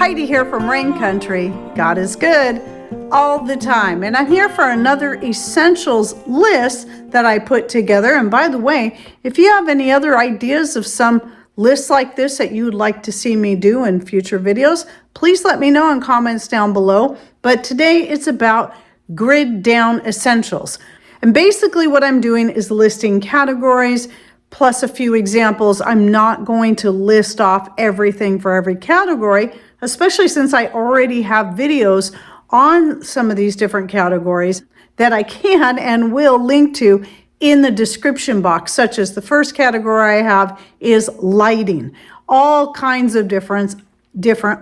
Heidi here from Rain Country. God is good all the time. And I'm here for another essentials list that I put together. And by the way, if you have any other ideas of some lists like this that you would like to see me do in future videos, please let me know in comments down below. But today it's about grid down essentials. And basically what I'm doing is listing categories plus a few examples. I'm not going to list off everything for every category, especially since I already have videos on some of these different categories that I can and will link to in the description box, such as the first category I have is lighting. All kinds of different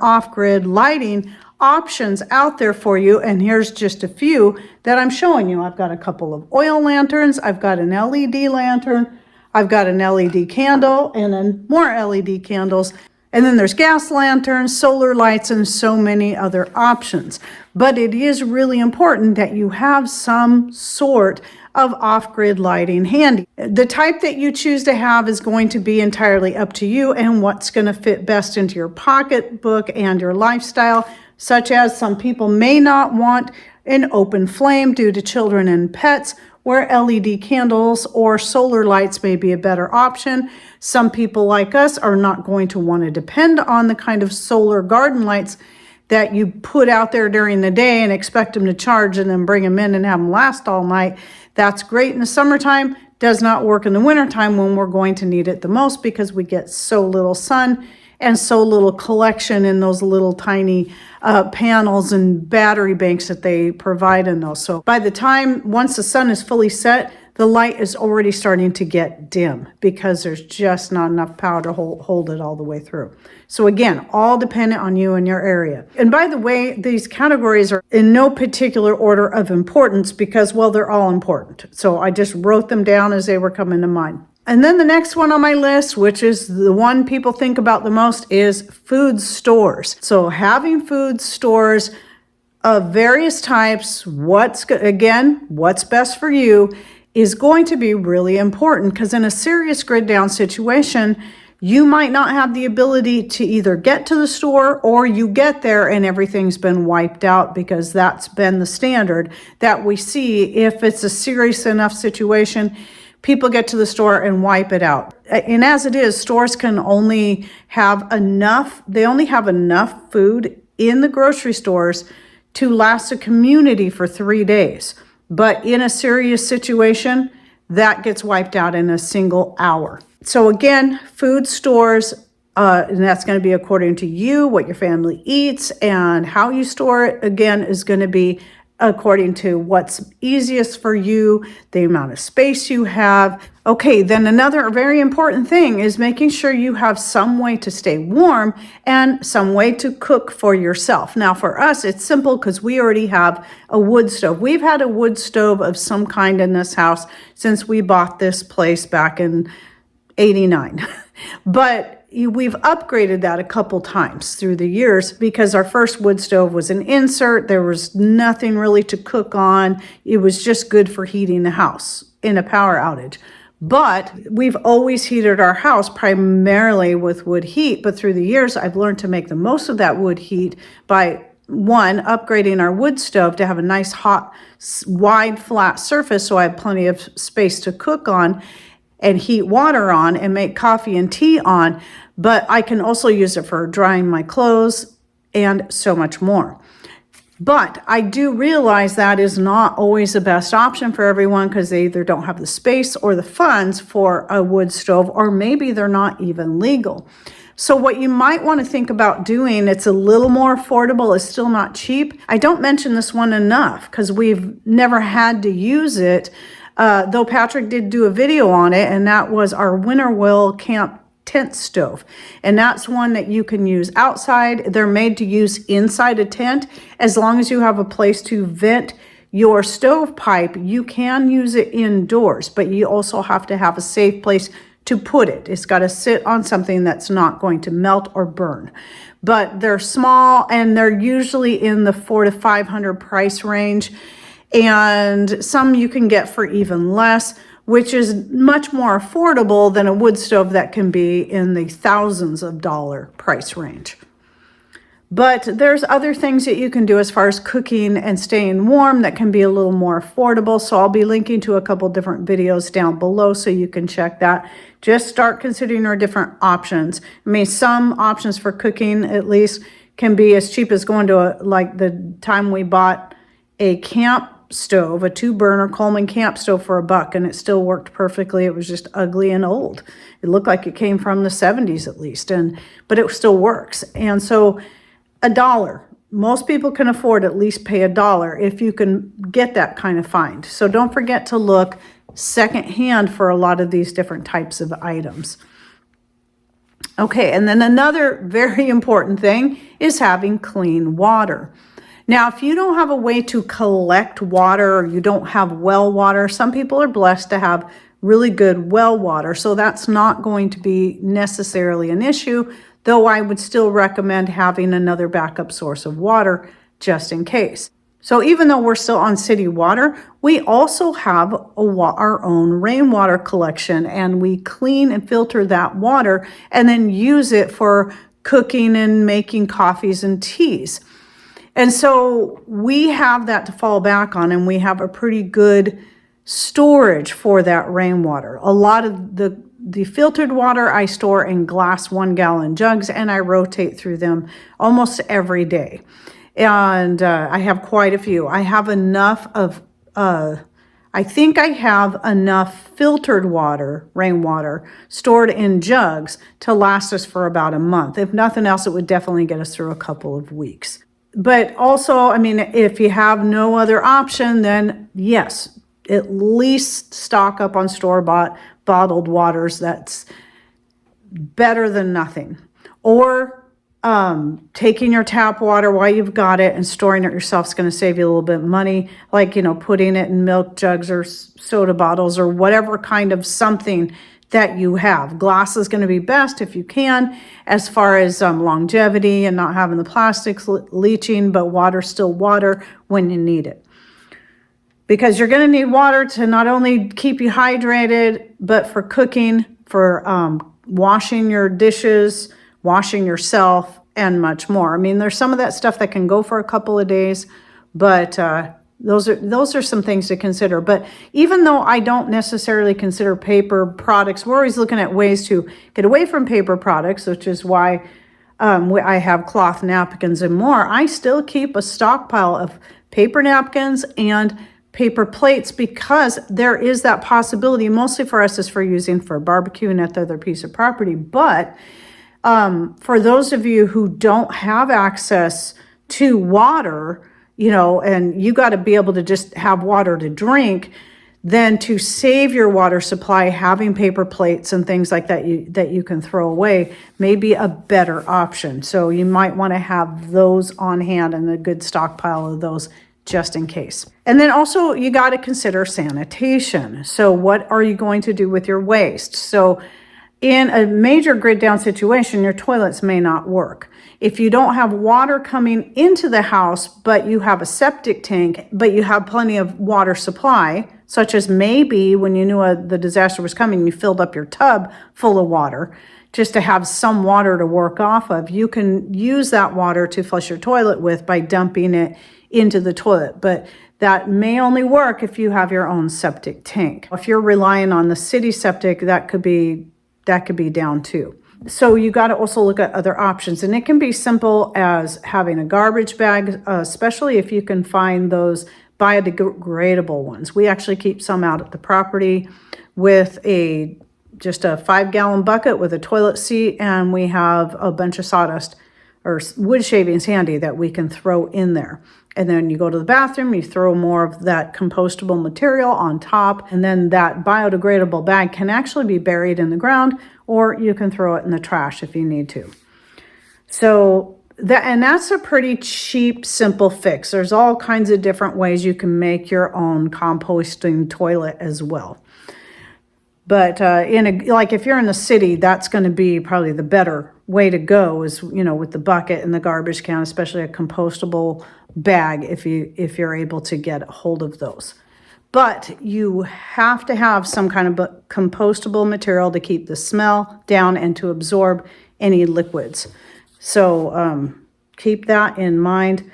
off-grid lighting options out there for you, and here's just a few that I'm showing you. I've got a couple of oil lanterns, I've got an LED lantern, I've got an LED candle, and then more LED candles. And then there's gas lanterns, solar lights, and so many other options. But it is really important that you have some sort of off-grid lighting handy. The type that you choose to have is going to be entirely up to you and what's going to fit best into your pocketbook and your lifestyle, such as some people may not want an open flame due to children and pets, where LED candles or solar lights may be a better option. Some people like us are not going to want to depend on the kind of solar garden lights that you put out there during the day and expect them to charge and then bring them in and have them last all night. That's great in the summertime, does not work in the wintertime when we're going to need it the most because we get so little sun and so little collection in those little tiny panels and battery banks that they provide in those. So by the time, once the sun is fully set, the light is already starting to get dim because there's just not enough power to hold it all the way through. So again, all dependent on you and your area. And by the way, these categories are in no particular order of importance because, well, they're all important. So I just wrote them down as they were coming to mind. And then the next one on my list, which is the one people think about the most, is food stores. So having food stores of various types, what's best for you, is going to be really important because in a serious grid down situation, you might not have the ability to either get to the store or you get there and everything's been wiped out, because that's been the standard that we see. If it's a serious enough situation, people get to the store and wipe it out. And as it is, stores can only have enough, they only have enough food in the grocery stores to last a community for 3 days. But in a serious situation, that gets wiped out in a single hour. So again, food stores, and that's going to be according to you, what your family eats, and how you store it, again, is going to be according to what's easiest for you, the amount of space you have. Okay, then another very important thing is making sure you have some way to stay warm and some way to cook for yourself. Now for us, it's simple because we already have a wood stove. We've had a wood stove of some kind in this house since we bought this place back in '89. But we've upgraded that a couple times through the years because our first wood stove was an insert. There was nothing really to cook on. It was just good for heating the house in a power outage. But we've always heated our house primarily with wood heat. But through the years, I've learned to make the most of that wood heat by, one, upgrading our wood stove to have a nice hot, wide, flat surface so I have plenty of space to cook on and heat water on and make coffee and tea on, but I can also use it for drying my clothes and so much more. But I do realize that is not always the best option for everyone because they either don't have the space or the funds for a wood stove, or maybe they're not even legal. So what you might want to think about doing, it's a little more affordable, it's still not cheap. I don't mention this one enough because we've never had to use it. Though Patrick did do a video on it, and that was our Winter Will Camp tent stove. And that's one that you can use outside. They're made to use inside a tent. As long as you have a place to vent your stovepipe, you can use it indoors, but you also have to have a safe place to put it. It's got to sit on something that's not going to melt or burn. But they're small and they're usually in the $400 to $500 price range. And some you can get for even less, which is much more affordable than a wood stove that can be in the thousands of dollar price range. But there's other things that you can do as far as cooking and staying warm that can be a little more affordable. So I'll be linking to a couple different videos down below so you can check that. Just start considering our different options. I mean, some options for cooking at least can be as cheap as going to like the time we bought a camp stove, a 2-burner Coleman camp stove for $1, and it still worked perfectly. It was just ugly and old. It looked like it came from the 70s at least, but it still works. And so $1. Most people can afford at least pay $1 if you can get that kind of find. So don't forget to look secondhand for a lot of these different types of items. Okay, and then another very important thing is having clean water. Now, if you don't have a way to collect water or you don't have well water, some people are blessed to have really good well water, so that's not going to be necessarily an issue, though I would still recommend having another backup source of water just in case. So even though we're still on city water, we also have our own rainwater collection, and we clean and filter that water and then use it for cooking and making coffees and teas. And so we have that to fall back on, and we have a pretty good storage for that rainwater. A lot of the filtered water I store in glass 1-gallon jugs, and I rotate through them almost every day. And I have quite a few. I have enough of, I think I have enough filtered water, rainwater, stored in jugs to last us for about a month. If nothing else, it would definitely get us through a couple of weeks. But also, I mean, if you have no other option, then yes, at least stock up on store-bought bottled waters. That's better than nothing. Or taking your tap water while you've got it and storing it yourself is going to save you a little bit of money, like, putting it in milk jugs or soda bottles or whatever kind of something that you have. Glass is going to be best if you can, as far as longevity and not having the plastics leaching, but water's still water when you need it. Because you're going to need water to not only keep you hydrated, but for cooking, for washing your dishes, washing yourself, and much more. I mean, there's some of that stuff that can go for a couple of days, but those are some things to consider. But even though I don't necessarily consider paper products, we're always looking at ways to get away from paper products, which is why I have cloth napkins and more. I still keep a stockpile of paper napkins and paper plates because there is that possibility. Mostly for us is for using for barbecue and at the other piece of property. But for those of you who don't have access to water, and you got to be able to just have water to drink, then to save your water supply, having paper plates and things like that you can throw away may be a better option. So you might want to have those on hand and a good stockpile of those just in case. And then also you got to consider sanitation. So what are you going to do with your waste? So in a major grid down situation, your toilets may not work. If you don't have water coming into the house, but you have a septic tank, but you have plenty of water supply, such as maybe when you knew the disaster was coming, you filled up your tub full of water just to have some water to work off of, you can use that water to flush your toilet with by dumping it into the toilet. But that may only work if you have your own septic tank. If you're relying on the city septic, that could be down too. So you got to also look at other options, and it can be simple as having a garbage bag, especially if you can find those biodegradable ones. We actually keep some out at the property with just a 5-gallon bucket with a toilet seat, and we have a bunch of sawdust or wood shavings handy that we can throw in there. And then you go to the bathroom, you throw more of that compostable material on top, and then that biodegradable bag can actually be buried in the ground, or you can throw it in the trash if you need to. So that's a pretty cheap, simple fix. There's all kinds of different ways you can make your own composting toilet as well. But if you're in the city, that's going to be probably the better way to go is, with the bucket and the garbage can, especially a compostable bag if you're able to get a hold of those. But you have to have some kind of compostable material to keep the smell down and to absorb any liquids. So keep that in mind.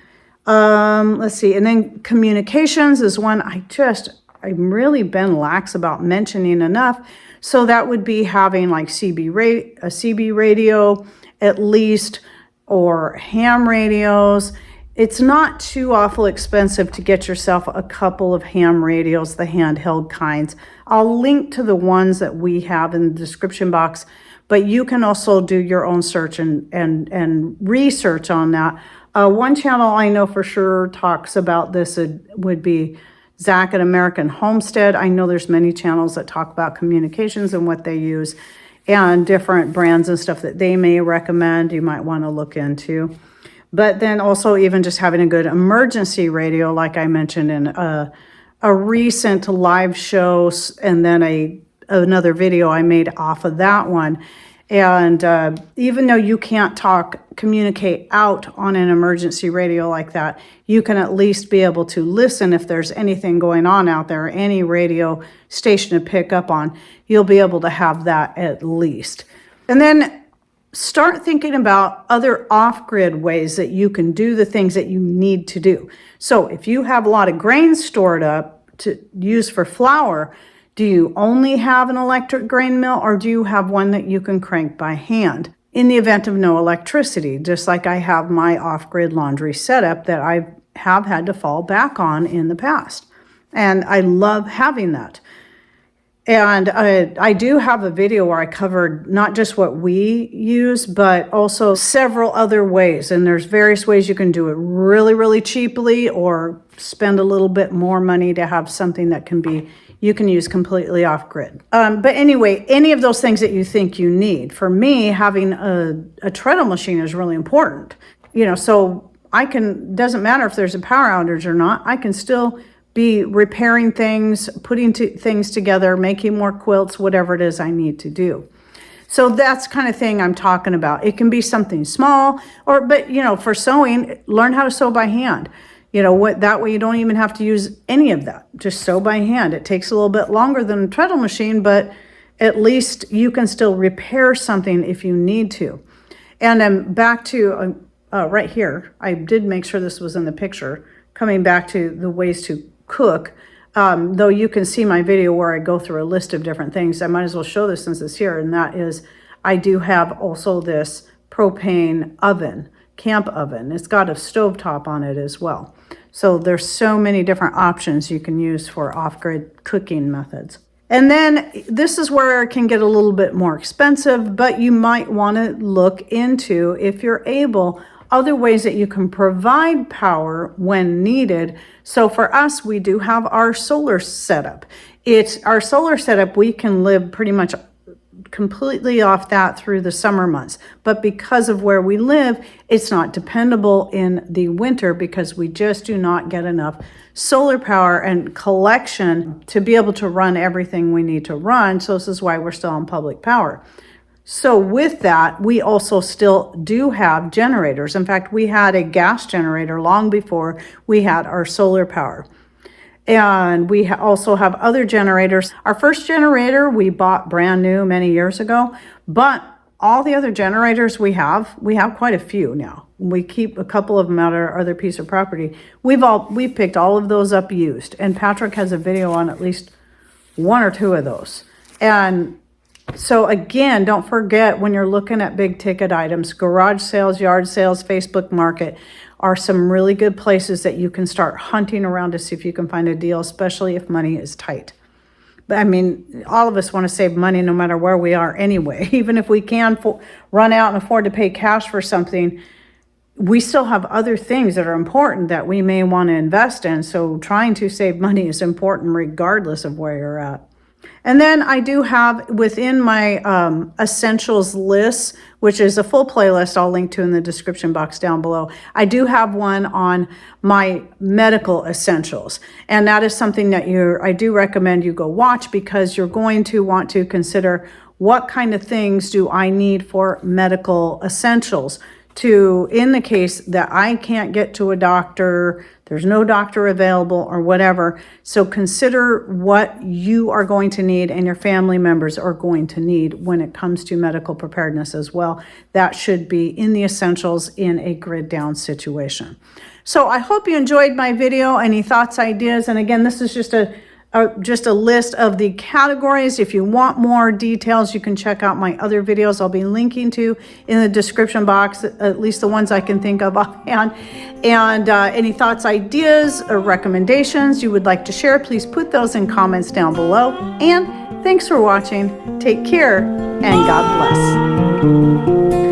Let's see. And then communications is one I've really been lax about mentioning enough. So that would be having like a CB radio at least, or ham radios. It's not too awful expensive to get yourself a couple of ham radios, the handheld kinds. I'll link to the ones that we have in the description box, but you can also do your own search and research on that. One channel I know for sure talks about this would be Zach at American Homestead. I know there's many channels that talk about communications and what they use and different brands and stuff that they may recommend you might want to look into. But then also even just having a good emergency radio, like I mentioned in a recent live show, and then another video I made off of that one. And even though you can't communicate out on an emergency radio like that, you can at least be able to listen if there's anything going on out there, any radio station to pick up on. You'll be able to have that at least. And then start thinking about other off-grid ways that you can do the things that you need to do. So if you have a lot of grain stored up to use for flour, do you only have an electric grain mill, or do you have one that you can crank by hand in the event of no electricity? Just like I have my off-grid laundry setup that I have had to fall back on in the past. And I love having that. And I do have a video where I covered not just what we use, but also several other ways. And there's various ways you can do it really, really cheaply, or spend a little bit more money to have something that you can use completely off grid. But anyway, any of those things that you think you need. For me, having a treadle machine is really important. So doesn't matter if there's a power outage or not, I can still be repairing things, putting things together, making more quilts, whatever it is I need to do. So that's kind of thing I'm talking about. It can be something small, but for sewing, learn how to sew by hand. That way you don't even have to use any of that. Just sew by hand. It takes a little bit longer than a treadle machine, but at least you can still repair something if you need to. And then back to right here, I did make sure this was in the picture, coming back to the ways to cook, though you can see my video where I go through a list of different things. I might as well show this since it's here, and that is I do have also this propane oven, camp oven. It's got a stovetop on it as well. So there's so many different options you can use for off-grid cooking methods. And then this is where it can get a little bit more expensive, but you might want to look into, if you're able, other ways that you can provide power when needed. So for us, we do have our solar setup. Our solar setup, we can live pretty much completely off that through the summer months. But because of where we live, it's not dependable in the winter because we just do not get enough solar power and collection to be able to run everything we need to run. So this is why we're still on public power. So with that, we also still do have generators. In fact, we had a gas generator long before we had our solar power. And we also have other generators. Our first generator we bought brand new many years ago, but all the other generators we have quite a few now. We keep a couple of them at our other piece of property. We've picked all of those up used, and Patrick has a video on at least one or two of those. And so again, don't forget, when you're looking at big ticket items, garage sales, yard sales, Facebook Market are some really good places that you can start hunting around to see if you can find a deal, especially if money is tight. But I mean, all of us want to save money no matter where we are anyway. Even if we can run out and afford to pay cash for something, we still have other things that are important that we may want to invest in. So trying to save money is important regardless of where you're at. And then I do have within my essentials list, which is a full playlist I'll link to in the description box down below. I do have one on my medical essentials. And that is something that I do recommend you go watch, because you're going to want to consider what kind of things do I need for medical essentials in the case that I can't get to a doctor, there's no doctor available or whatever. So consider what you are going to need and your family members are going to need when it comes to medical preparedness as well. That should be in the essentials in a grid down situation. So I hope you enjoyed my video. Any thoughts, ideas? And again, this is just a list of the categories. If you want more details, you can check out my other videos I'll be linking to in the description box, at least the ones I can think of offhand. And any thoughts, ideas, or recommendations you would like to share, please put those in comments down below. And thanks for watching. Take care and God bless.